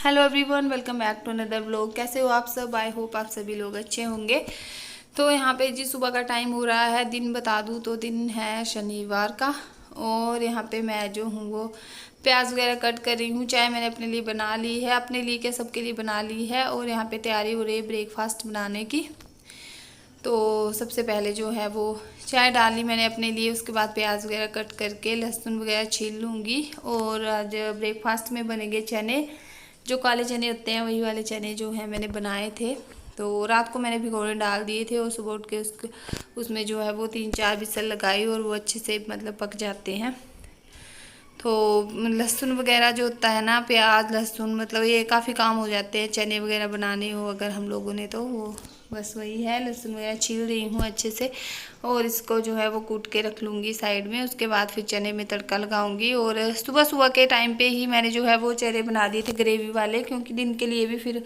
Hello everyone, welcome back to another vlog. कैसे हो आप सब? आई होप आप सभी लोग अच्छे होंगे। तो यहाँ पे जी सुबह का टाइम हो रहा है। दिन बता दूँ तो दिन है शनिवार का, और यहाँ पे मैं जो हूँ वो प्याज वगैरह कट कर रही हूँ। चाय मैंने अपने लिए बना ली है, अपने लिए क्या सबके लिए बना ली है। और यहाँ पे तैयारी हो रही है ब्रेकफास्ट बनाने की। तो सबसे पहले जो है वो चाय डाली मैंने अपने लिए, उसके बाद प्याज वगैरह कट करके लहसुन वगैरह छील लूँगी। और आज ब्रेकफास्ट में बनेंगे चने, जो काले चने होते हैं वही वाले चने जो हैं मैंने बनाए थे। तो रात को मैंने भिगोने डाल दिए थे और सुबह उठ के उसमें जो है वो 3-4 विसल लगाई और वो अच्छे से मतलब पक जाते हैं। तो लहसुन वगैरह जो होता है ना, प्याज लहसुन मतलब ये काफ़ी काम हो जाते हैं चने वगैरह बनाने हो अगर हम लोगों ने, तो वो बस वही है। लहसुन वगैरह छील रही हूँ अच्छे से और इसको जो है वो कूट के रख लूँगी साइड में। उसके बाद फिर चने में तड़का लगाऊंगी। और सुबह सुबह के टाइम पे ही मैंने जो है वो चने बना दिए थे ग्रेवी वाले, क्योंकि दिन के लिए भी फिर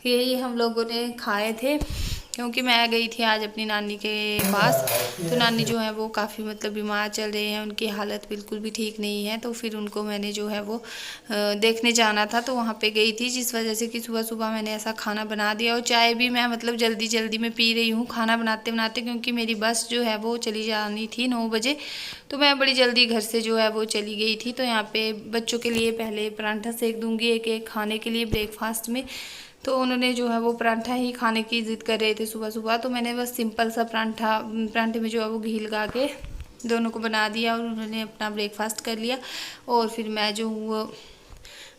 यही हम लोगों ने खाए थे। क्योंकि मैं गई थी आज अपनी नानी के पास, तो नानी जो है वो काफ़ी मतलब बीमार चल रहे हैं, उनकी हालत बिल्कुल भी ठीक नहीं है। तो फिर उनको मैंने जो है वो देखने जाना था, तो वहाँ पे गई थी, जिस वजह से कि सुबह सुबह मैंने ऐसा खाना बना दिया। और चाय भी मैं मतलब जल्दी जल्दी में पी रही हूँ खाना बनाते बनाते, क्योंकि मेरी बस जो है वो चली जानी थी 9 बजे। तो मैं बड़ी जल्दी घर से जो है वो चली गई थी। तो यहाँ पे बच्चों के लिए पहले परांठा सेक दूँगी एक एक खाने के लिए ब्रेकफास्ट में। तो उन्होंने जो है वो परांठा ही खाने की ज़िद कर रहे थे सुबह सुबह। तो मैंने बस सिंपल सा परांठे में जो है वो घी लगा के दोनों को बना दिया और उन्होंने अपना ब्रेकफास्ट कर लिया। और फिर मैं जो हूँ वो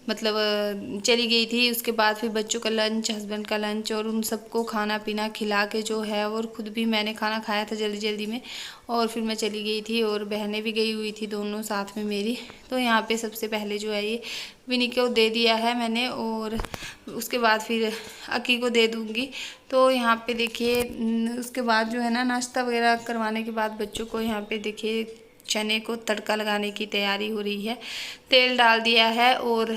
मतलब चली गई थी। उसके बाद फिर बच्चों का लंच, हस्बैंड का लंच और उन सबको खाना पीना खिला के जो है, और ख़ुद भी मैंने खाना खाया था जल्दी जल्दी में। और फिर मैं चली गई थी और बहनें भी गई हुई थी दोनों साथ में मेरी। तो यहाँ पे सबसे पहले जो है ये विनी को दे दिया है मैंने, और उसके बाद फिर अक्की को दे दूँगी। तो यहाँ पे देखिए उसके बाद जो है ना नाश्ता वगैरह करवाने के बाद बच्चों को यहाँ पे देखिए चने को तड़का लगाने की तैयारी हो रही है। तेल डाल दिया है और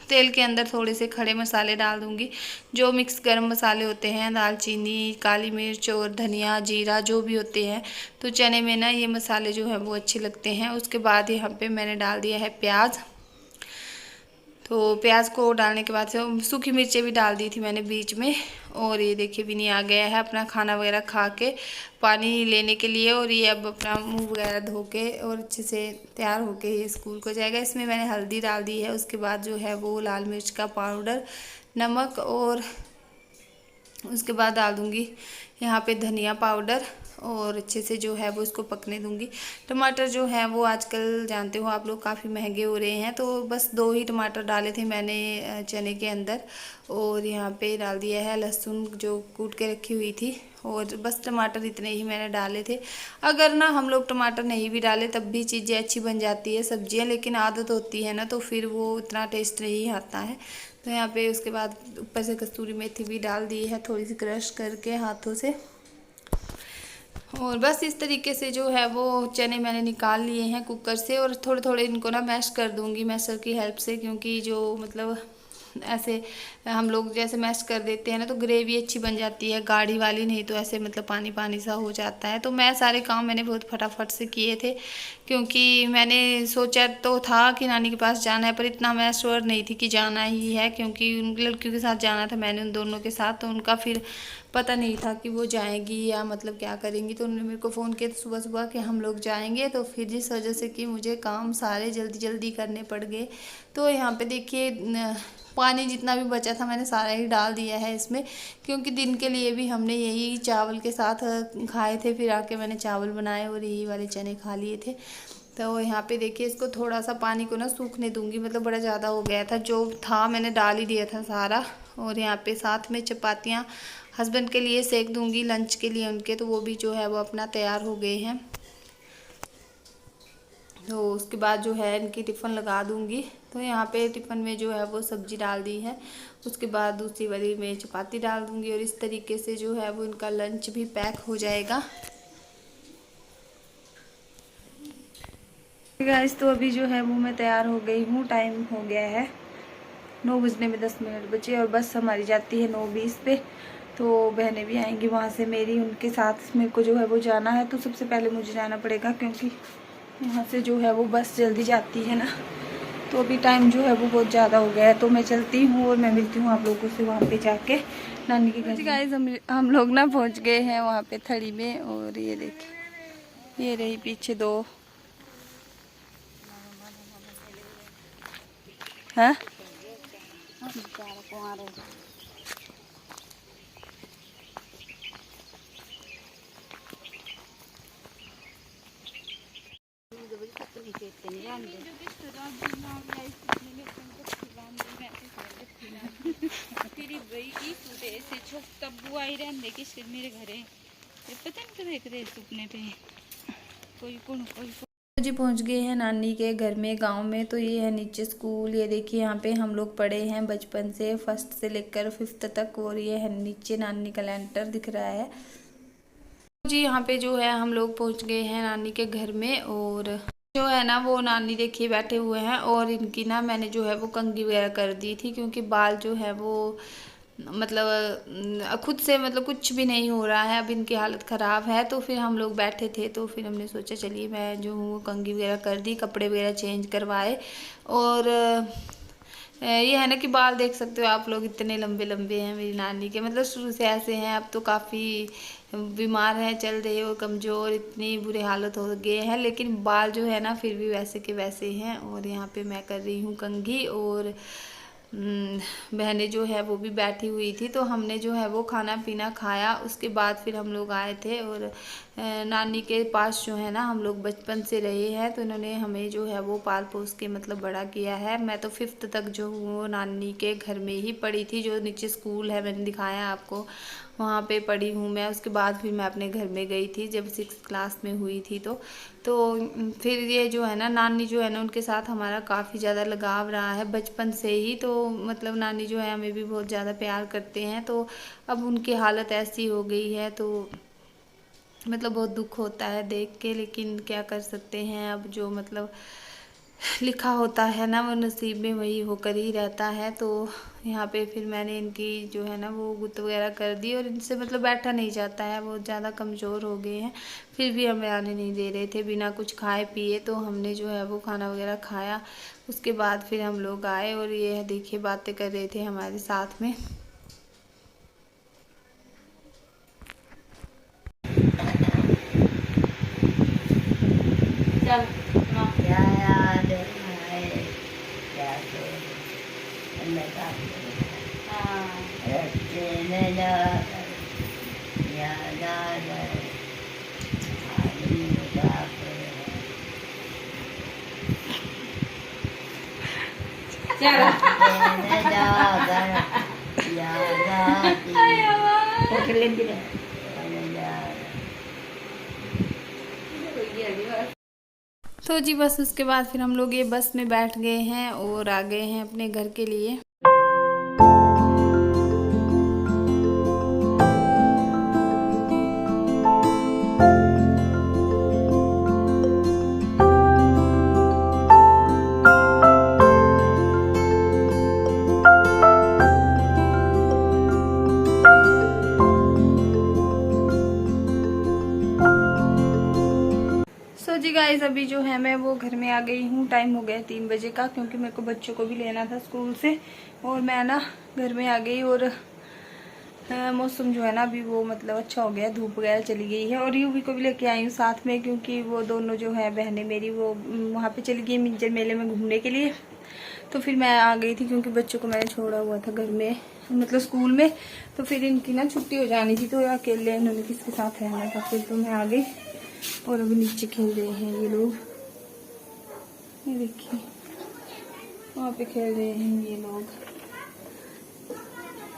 तेल के अंदर थोड़े से खड़े मसाले डाल दूंगी, जो मिक्स गरम मसाले होते हैं, दालचीनी, काली मिर्च और धनिया जीरा जो भी होते हैं। तो चने में ना ये मसाले जो है वो अच्छे लगते हैं। उसके बाद यहाँ पे मैंने डाल दिया है प्याज। तो प्याज को डालने के बाद से सूखी मिर्चें भी डाल दी थी मैंने बीच में। और ये देखिए विनी आ गया है अपना खाना वगैरह खा के पानी लेने के लिए, और ये अब अपना मुंह वगैरह धो के और अच्छे से तैयार होके ये स्कूल को जाएगा। इसमें मैंने हल्दी डाल दी है, उसके बाद जो है वो लाल मिर्च का पाउडर, नमक, और उसके बाद डाल दूँगी यहाँ पे धनिया पाउडर, और अच्छे से जो है वो इसको पकने दूँगी। टमाटर जो है वो आजकल जानते हो आप लोग काफ़ी महंगे हो रहे हैं, तो बस 2 ही टमाटर डाले थे मैंने चने के अंदर। और यहाँ पे डाल दिया है लहसुन जो कूट के रखी हुई थी, और बस टमाटर इतने ही मैंने डाले थे। अगर ना हम लोग टमाटर नहीं भी डाले तब भी चीज़ें अच्छी बन जाती है सब्जियाँ, लेकिन आदत होती है ना तो फिर वो इतना टेस्ट नहीं आता है। तो यहाँ पे उसके बाद ऊपर से कस्तूरी मेथी भी डाल दी है थोड़ी सी क्रश करके हाथों से। और बस इस तरीके से जो है वो चने मैंने निकाल लिए हैं कुकर से, और थोड़े थोड़े इनको ना मैश कर दूंगी मैशर की हेल्प से, क्योंकि जो मतलब ऐसे हम लोग जैसे मैश कर देते हैं ना तो ग्रेवी अच्छी बन जाती है गाढ़ी वाली, नहीं तो ऐसे मतलब पानी पानी सा हो जाता है। तो मैं सारे काम मैंने बहुत फटाफट से किए थे, क्योंकि मैंने सोचा तो था कि नानी के पास जाना है, पर इतना मैं श्योर नहीं थी कि जाना ही है, क्योंकि उन लड़कियों के साथ जाना था मैंने उन दोनों के साथ। तो उनका फिर पता नहीं था कि वो जाएंगी या मतलब क्या करेंगी। तो उन्होंने मेरे को फ़ोन किया था सुबह सुबह कि हम लोग जाएंगे, तो फिर जिस वजह से कि मुझे काम सारे जल्दी जल्दी करने पड़ गए। तो यहाँ पे देखिए पानी जितना भी बचा था मैंने सारा ही डाल दिया है इसमें, क्योंकि दिन के लिए भी हमने यही चावल के साथ खाए थे। फिर आके मैंने चावल बनाए और यही वाले चने खा लिए थे। तो यहाँ पे देखिए इसको थोड़ा सा पानी को ना सूखने दूंगी, मतलब बड़ा ज़्यादा हो गया था, जो था मैंने डाल ही दिया था सारा। और यहाँ पे साथ में चपातियाँ हस्बैंड के लिए सेक दूंगी लंच के लिए उनके, तो वो भी जो है वो अपना तैयार हो गए हैं। तो उसके बाद जो है इनकी टिफ़िन लगा दूंगी। तो यहाँ पे टिफ़िन में जो है वो सब्जी डाल दी है, उसके बाद दूसरी वाली में चपाती डाल दूंगी, और इस तरीके से जो है वो इनका लंच भी पैक हो जाएगा। गाइस तो अभी जो है वो मैं तैयार हो गई हूँ। टाइम हो गया है 9 बजने में 10 मिनट बचे, और बस हमारी जाती है 9:20 पे। तो बहनें भी आएंगी वहाँ से मेरी, उनके साथ मेरे को जो है वो जाना है। तो सबसे पहले मुझे जाना पड़ेगा, क्योंकि यहाँ से जो है वो बस जल्दी जाती है ना, तो अभी टाइम जो है वो बहुत ज़्यादा हो गया है, तो मैं चलती हूँ और मैं मिलती हूँ आप लोगों से वहाँ पे जाके नानी के घर। गाइस हम लोग ना पहुँच गए हैं वहाँ पे थड़ी में, और ये देखिए ये रही पीछे दो। हाँ मेरे घरे पता नहीं कदे सुपने पे कोई जी पहुंच गए हैं नानी के घर में गांव में। तो ये है नीचे स्कूल, ये देखिए यहाँ पे हम लोग पढ़े हैं बचपन से, फर्स्ट से लेकर 5th तक। और ये है नीचे नानी का लेंटर दिख रहा है जी। यहाँ पे जो है हम लोग पहुंच गए हैं नानी के घर में, और जो है ना वो नानी देखिए बैठे हुए हैं, और इनकी ना मैंने जो है वो कंघी वगैरह कर दी थी, क्योंकि बाल जो है वो मतलब खुद से मतलब कुछ भी नहीं हो रहा है, अब इनकी हालत ख़राब है। तो फिर हम लोग बैठे थे, तो फिर हमने सोचा चलिए मैं जो हूँ कंघी वगैरह कर दी, कपड़े वगैरह चेंज करवाए। और ये है ना कि बाल देख सकते हो आप लोग, इतने लंबे लंबे हैं मेरी नानी के, मतलब शुरू से ऐसे हैं। अब तो काफ़ी बीमार हैं, चल रहे हो कमज़ोर, इतनी बुरे हालत हो गए हैं, लेकिन बाल जो है ना फिर भी वैसे के वैसे हैं। और यहाँ पे मैं कर रही हूँ कंघी, और बहनें जो है वो भी बैठी हुई थी। तो हमने जो है वो खाना पीना खाया, उसके बाद फिर हम लोग आए थे। और नानी के पास जो है ना हम लोग बचपन से रहे हैं, तो इन्होंने हमें जो है वो पाल पोस के मतलब बड़ा किया है। मैं तो 5th तक जो हूँ वो नानी के घर में ही पढ़ी थी, जो नीचे स्कूल है मैंने दिखाया आपको, वहाँ पे पढ़ी हूँ मैं। उसके बाद फिर मैं अपने घर में गई थी जब 6th क्लास में हुई थी। तो फिर ये जो है ना नानी जो है ना उनके साथ हमारा काफ़ी ज़्यादा लगाव रहा है बचपन से ही। तो मतलब नानी जो है हमें भी बहुत ज़्यादा प्यार करते हैं। तो अब उनकी हालत ऐसी हो गई है, तो मतलब बहुत दुख होता है देख के, लेकिन क्या कर सकते हैं। अब जो मतलब लिखा होता है ना वो नसीब में वही होकर ही रहता है। तो यहाँ पे फिर मैंने इनकी जो है ना वो गुत वगैरह कर दी, और इनसे मतलब बैठा नहीं जाता है, बहुत ज़्यादा कमज़ोर हो गए हैं। फिर भी हमें आने नहीं दे रहे थे बिना कुछ खाए पिए। तो हमने जो है वो खाना वगैरह खाया, उसके बाद फिर हम लोग आए, और ये देखिए बातें कर रहे थे हमारे साथ में। तो जी बस उसके बाद फिर हम लोग ये बस में बैठ गए हैं और आ गए हैं अपने घर के लिए। जी गाइस अभी जो है मैं वो घर में आ गई हूँ। टाइम हो गया 3 बजे का, क्योंकि मेरे को बच्चों को भी लेना था स्कूल से, और मैं ना घर में आ गई। और मौसम जो है ना अभी वो मतलब अच्छा हो गया, धूप वगैरह चली गई है। और यूवी को भी लेके आई हूँ साथ में, क्योंकि वो दोनों जो है बहनें मेरी वो वहाँ पे चली गई मिंजर मेले में घूमने के लिए। तो फिर मैं आ गई थी, क्योंकि बच्चों को मैंने छोड़ा हुआ था घर में मतलब स्कूल में। तो फिर इनकी ना छुट्टी हो जानी थी, तो अकेले इन्होंने किसके साथ रहना था। फिर तो मैं आ गई, और अभी नीचे खेल रहे हैं ये लोग, ये देखिए वहाँ पे खेल रहे हैं ये लोग।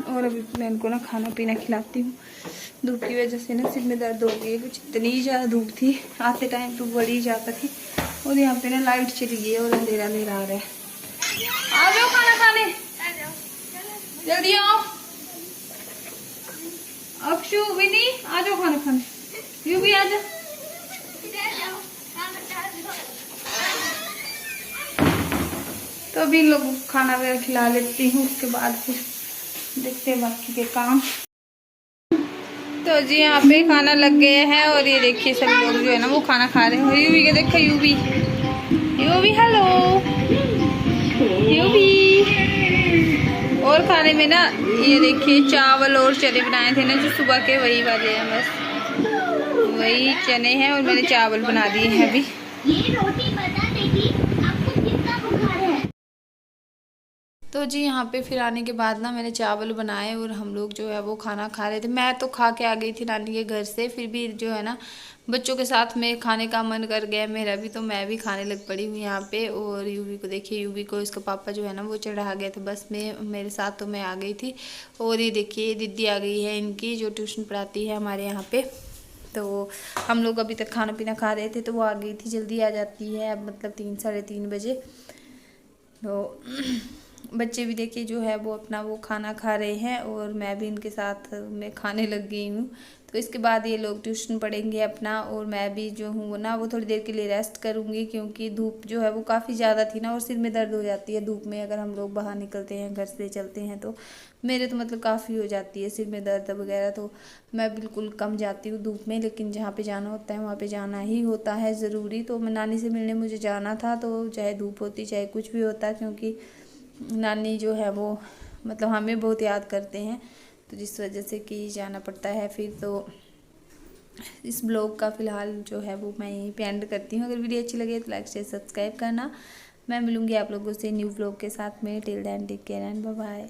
और अभी मैं इनको ना खाना पीना खिलाती हूँ। धूप की वजह से ना सिर में दर्द हो गई है, कुछ इतनी ज़्यादा धूप थी, आते टाइम तो बड़ी ज़्यादा थी। और यहाँ पे ना लाइट चली गई है और अंधेरा अंधेरा आ रहा है। आ जाओ खाना खाने, जल्दी आओ। अक्षु विनी आ जाओ खाना खाने, यू भी आ जाओ। तो अभी लोग खाना वगैरह खिला लेती हूँ, उसके बाद फिर देखते हैं बाकी के काम। तो जी यहाँ पे खाना लग गया है, और ये देखिए सभी लोग जो है ना वो खाना खा रहे हैं। यूवी के देखो, यूवी हेलो, यूवी। और खाने में ना ये देखिए चावल और चने बनाए थे ना जो सुबह के, वही वाले हैं, बस वही चने हैं और मैंने चावल बना दिए हैं अभी। ये रोटी बता देगी आपको कितना बुखार है। तो जी यहाँ पे फिर आने के बाद ना मैंने चावल बनाए और हम लोग जो है वो खाना खा रहे थे। मैं तो खा के आ गई थी नानी के घर से, फिर भी जो है ना बच्चों के साथ में खाने का मन कर गया मेरा भी, तो मैं भी खाने लग पड़ी हूँ यहाँ पे। और यूवी को देखिए, यूवी को इसका पापा जो है ना वो चढ़ा गया था बस में मेरे साथ, तो मैं आ गई थी। और ये देखिए दीदी आ गई है इनकी, जो ट्यूशन पढ़ाती है हमारे यहाँ पे। तो हम लोग अभी तक खाना पीना खा रहे थे, तो वो आ गई थी, जल्दी आ जाती है अब, मतलब 3 साढ़े 3 बजे। तो बच्चे भी देखिए जो है वो अपना वो खाना खा रहे हैं और मैं भी इनके साथ में खाने लग गई हूँ। तो इसके बाद ये लोग ट्यूशन पढ़ेंगे अपना, और मैं भी जो हूँ ना वो थोड़ी देर के लिए रेस्ट करूँगी, क्योंकि धूप जो है वो काफ़ी ज़्यादा थी ना, और सिर में दर्द हो जाती है धूप में। अगर हम लोग बाहर निकलते हैं, घर से चलते हैं, तो मेरे तो मतलब काफ़ी हो जाती है सिर में दर्द वगैरह। तो मैं बिल्कुल कम जाती हूँ धूप में, लेकिन जहाँ पे जाना होता है वहाँ पे जाना ही होता है ज़रूरी। तो मैं नानी से मिलने मुझे जाना था, तो चाहे धूप होती चाहे कुछ भी होता, क्योंकि नानी जो है वो मतलब हमें बहुत याद करते हैं, तो जिस वजह से कि जाना पड़ता है फिर। तो इस ब्लॉग का फ़िलहाल जो है वो मैं यहीं पे एंड करती हूँ। अगर वीडियो अच्छी लगे तो लाइक शेयर सब्सक्राइब करना। मैं मिलूँगी आप लोगों से न्यू ब्लॉग के साथ में। Till then take care and bye bye.